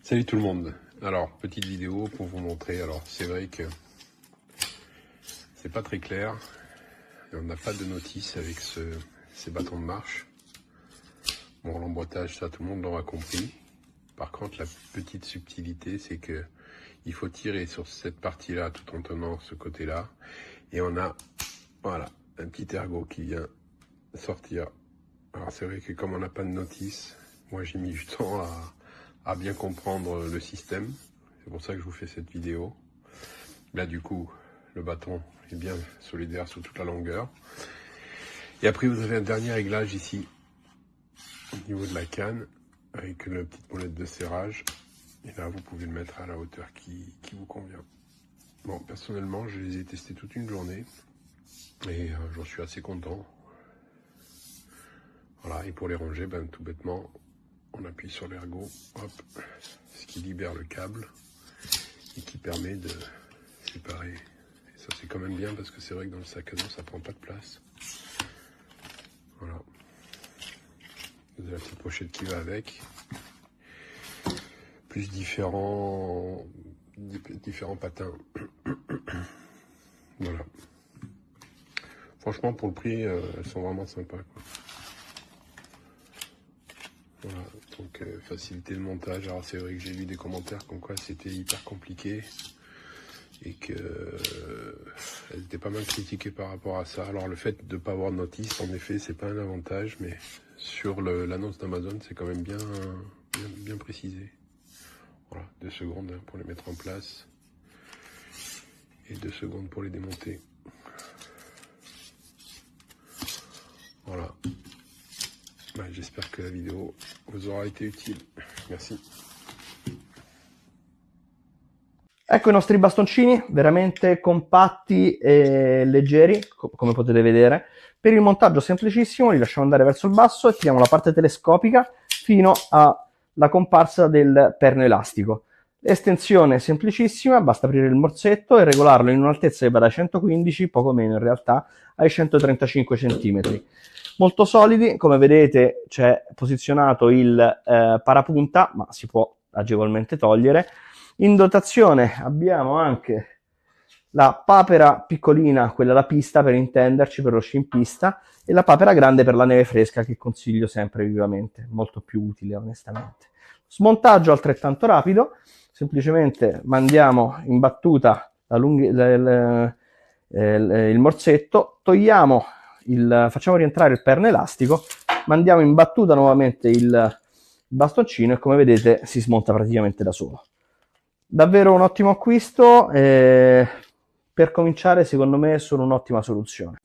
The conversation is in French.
Salut tout le monde. Alors, petite vidéo pour vous montrer. Alors, c'est vrai que c'est pas très clair. Et on n'a pas de notice avec ces bâtons de marche. Bon, l'emboîtage, ça, tout le monde l'aura compris. Par contre, la petite subtilité, c'est que il faut tirer sur cette partie-là tout en tenant ce côté-là. Et on a, voilà, un petit ergot qui vient sortir. Alors, c'est vrai que comme on n'a pas de notice, moi j'ai mis du temps à bien comprendre le système. C'est pour ça que je vous fais cette vidéo. Là, du coup, le bâton est bien solidaire sur toute la longueur. Et après, vous avez un dernier réglage ici, au niveau de la canne, avec une petite molette de serrage. Et là, vous pouvez le mettre à la hauteur qui vous convient. Bon, personnellement, je les ai testés toute une journée. Et j'en suis assez content. Voilà, et pour les ranger, ben, tout bêtement, on appuie sur l'ergot, hop, ce qui libère le câble et qui permet de séparer. Et ça, c'est quand même bien parce que c'est vrai que dans le sac à dos, ça prend pas de place. Voilà. Vous avez la petite pochette qui va avec. Plus différents patins. Voilà. Franchement, pour le prix, elles sont vraiment sympas, quoi. Voilà, donc facilité de montage. Alors c'est vrai que j'ai lu des commentaires comme quoi c'était hyper compliqué et que elles étaient pas mal critiquées par rapport à ça. Alors le fait de ne pas avoir de notice, en effet, c'est pas un avantage, mais sur l'annonce d'Amazon, c'est quand même bien précisé. Voilà, 2 secondes pour les mettre en place et 2 secondes pour les démonter. Voilà. J'espère que la vidéo vous aura été utile. Merci. Ecco i nostri bastoncini, veramente compatti e leggeri, come potete vedere. Per il montaggio semplicissimo, li lasciamo andare verso il basso e tiriamo la parte telescopica fino alla comparsa del perno elastico. Estensione semplicissima, basta aprire il morsetto e regolarlo in un'altezza che va da 115, poco meno in realtà, ai 135 cm. Molto solidi, come vedete c'è posizionato il parapunta, ma si può agevolmente togliere. In dotazione abbiamo anche la papera piccolina, quella da pista per intenderci, per lo sci in pista, e la papera grande per la neve fresca, che consiglio sempre vivamente, molto più utile onestamente. Smontaggio altrettanto rapido, semplicemente mandiamo in battuta il morsetto, togliamo facciamo rientrare il perno elastico, mandiamo in battuta nuovamente il bastoncino e come vedete si smonta praticamente da solo. Davvero un ottimo acquisto, per cominciare secondo me sono un'ottima soluzione.